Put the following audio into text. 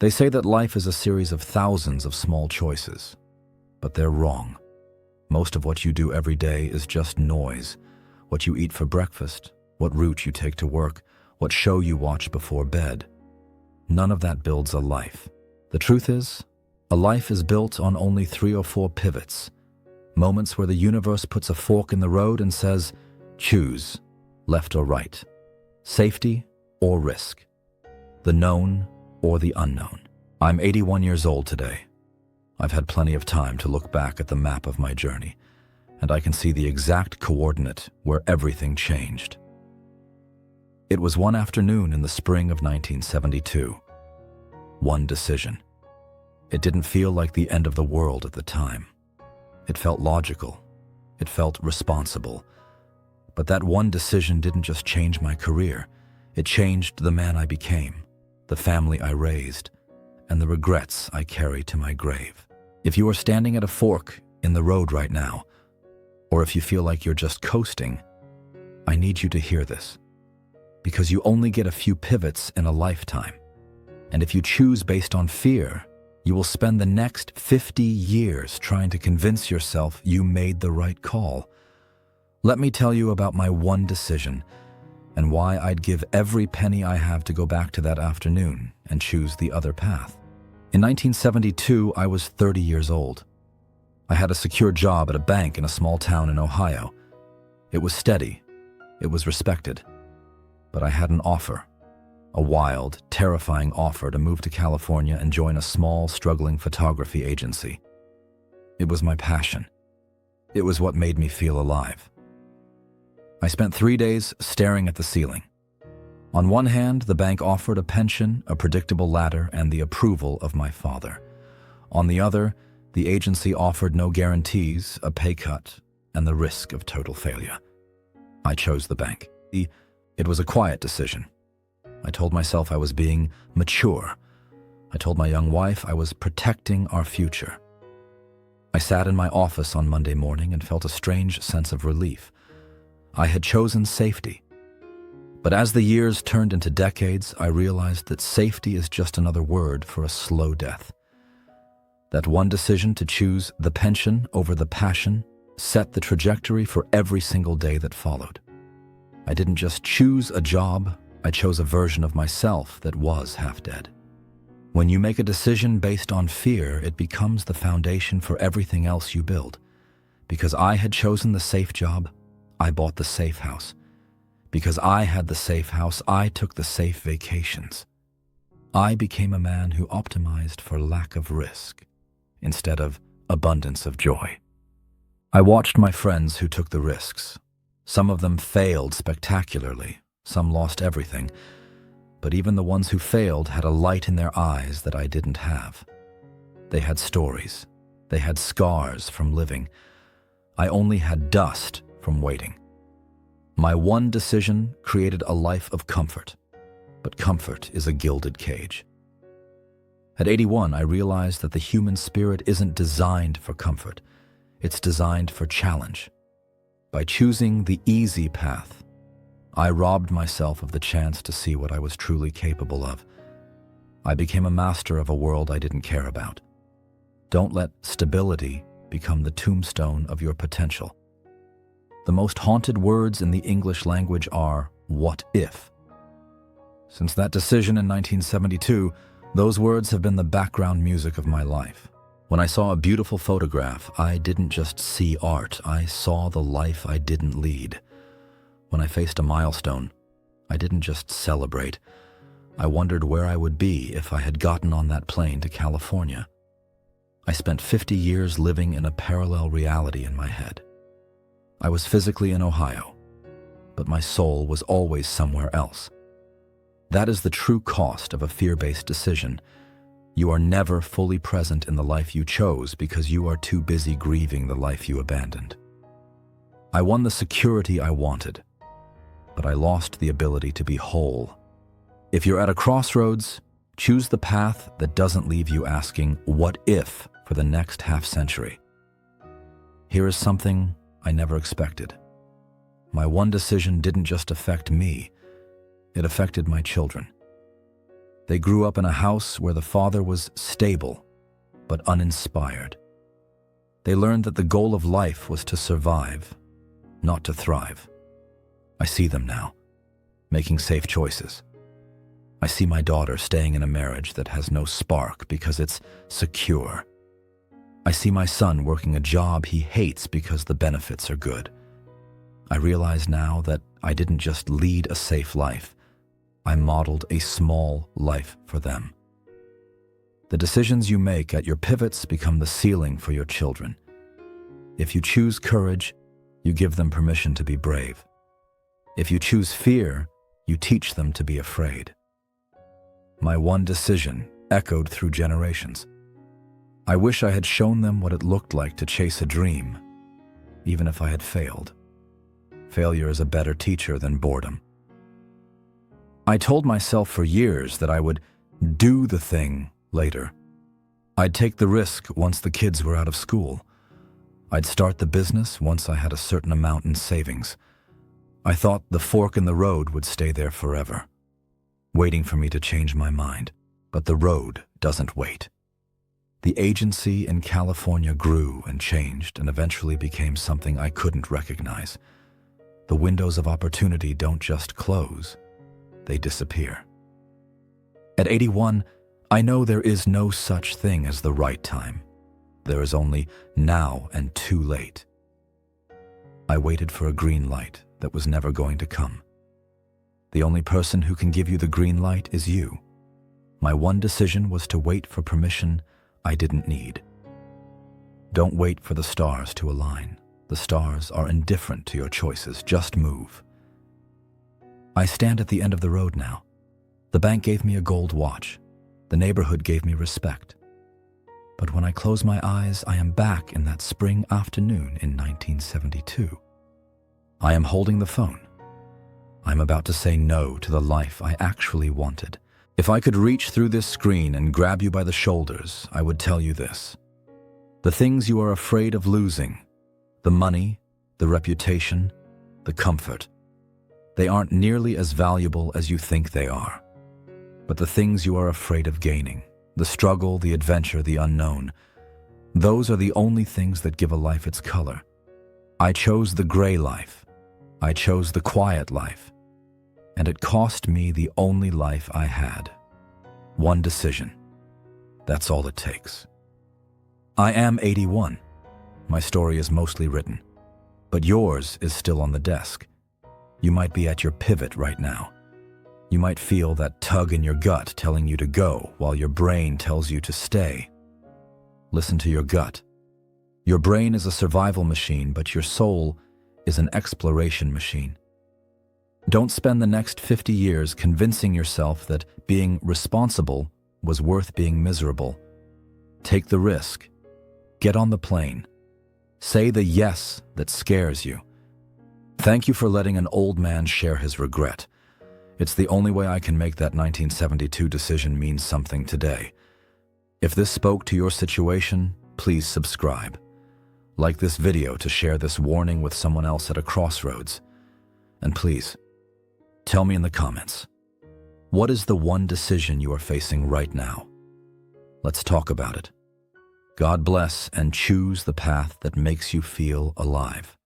They say that life is a series of thousands of small choices, but they're wrong. Most of what you do every day is just noise. What you eat for breakfast, what route you take to work, what show you watch before bed. None of that builds a life. The truth is, a life is built on only 3 or 4 pivots, moments where the universe puts a fork in the road and says, choose, left or right, safety or risk, the known or the unknown. I'm 81 years old today. I've had plenty of time to look back at the map of my journey, and I can see the exact coordinate where everything changed. It was one afternoon in the spring of 1972. One decision. It didn't feel like the end of the world at the time. It felt logical. It felt responsible. But that one decision didn't just change my career. It changed the man I became, the family I raised, and the regrets I carry to my grave. If you are standing at a fork in the road right now, or if you feel like you're just coasting, I need you to hear this. Because you only get a few pivots in a lifetime. And if you choose based on fear, you will spend the next 50 years trying to convince yourself you made the right call. Let me tell you about my one decision and why I'd give every penny I have to go back to that afternoon and choose the other path. In 1972, I was 30 years old. I had a secure job at a bank in a small town in Ohio. It was steady. It was respected. But I had an offer, a wild, terrifying offer to move to California and join a small, struggling photography agency. It was my passion. It was what made me feel alive. I spent 3 days staring at the ceiling. On one hand, the bank offered a pension, a predictable ladder, and the approval of my father. On the other, the agency offered no guarantees, a pay cut, and the risk of total failure. I chose the bank. It was a quiet decision. I told myself I was being mature. I told my young wife I was protecting our future. I sat in my office on Monday morning and felt a strange sense of relief. I had chosen safety. But as the years turned into decades, I realized that safety is just another word for a slow death. That one decision to choose the pension over the passion set the trajectory for every single day that followed. I didn't just choose a job, I chose a version of myself that was half dead. When you make a decision based on fear, it becomes the foundation for everything else you build. Because I had chosen the safe job, I bought the safe house. Because I had the safe house, I took the safe vacations. I became a man who optimized for lack of risk instead of abundance of joy. I watched my friends who took the risks. Some of them failed spectacularly, some lost everything, but even the ones who failed had a light in their eyes that I didn't have. They had stories. They had scars from living. I only had dust from waiting. My one decision created a life of comfort, but comfort is a gilded cage. At 81, I realized that the human spirit isn't designed for comfort. It's designed for challenge. By choosing the easy path, I robbed myself of the chance to see what I was truly capable of. I became a master of a world I didn't care about. Don't let stability become the tombstone of your potential. The most haunted words in the English language are, "what if?" Since that decision in 1972, those words have been the background music of my life. When I saw a beautiful photograph, I didn't just see art, I saw the life I didn't lead. When I faced a milestone, I didn't just celebrate. I wondered where I would be if I had gotten on that plane to California. I spent 50 years living in a parallel reality in my head. I was physically in Ohio, but my soul was always somewhere else. That is the true cost of a fear-based decision. You are never fully present in the life you chose because you are too busy grieving the life you abandoned. I won the security I wanted, but I lost the ability to be whole. If you're at a crossroads, choose the path that doesn't leave you asking, "what if?" for the next half-century. Here is something I never expected. My one decision didn't just affect me, it affected my children. They grew up in a house where the father was stable, but uninspired. They learned that the goal of life was to survive, not to thrive. I see them now, making safe choices. I see my daughter staying in a marriage that has no spark because it's secure. I see my son working a job he hates because the benefits are good. I realize now that I didn't just lead a safe life, I modeled a small life for them. The decisions you make at your pivots become the ceiling for your children. If you choose courage, you give them permission to be brave. If you choose fear, you teach them to be afraid. My one decision echoed through generations. I wish I had shown them what it looked like to chase a dream, even if I had failed. Failure is a better teacher than boredom. I told myself for years that I would do the thing later. I'd take the risk once the kids were out of school. I'd start the business once I had a certain amount in savings. I thought the fork in the road would stay there forever, waiting for me to change my mind. But the road doesn't wait. The agency in California grew and changed and eventually became something I couldn't recognize. The windows of opportunity don't just close, they disappear. At 81, I know there is no such thing as the right time. There is only now and too late. I waited for a green light that was never going to come. The only person who can give you the green light is you. My one decision was to wait for permission I didn't need. Don't wait for the stars to align. The stars are indifferent to your choices. Just move. I stand at the end of the road now. The bank gave me a gold watch. The neighborhood gave me respect. But when I close my eyes, I am back in that spring afternoon in 1972. I am holding the phone. I'm about to say no to the life I actually wanted. If I could reach through this screen and grab you by the shoulders, I would tell you this. The things you are afraid of losing, the money, the reputation, the comfort, they aren't nearly as valuable as you think they are. But the things you are afraid of gaining, the struggle, the adventure, the unknown, those are the only things that give a life its color. I chose the gray life. I chose the quiet life. And it cost me the only life I had. One decision. That's all it takes. I am 81. My story is mostly written, but yours is still on the desk. You might be at your pivot right now. You might feel that tug in your gut telling you to go while your brain tells you to stay. Listen to your gut. Your brain is a survival machine, but your soul is an exploration machine. Don't spend the next 50 years convincing yourself that being responsible was worth being miserable. Take the risk. Get on the plane. Say the yes that scares you. Thank you for letting an old man share his regret. It's the only way I can make that 1972 decision mean something today. If this spoke to your situation, please subscribe. Like this video to share this warning with someone else at a crossroads. And please, tell me in the comments, what is the one decision you are facing right now? Let's talk about it. God bless and choose the path that makes you feel alive.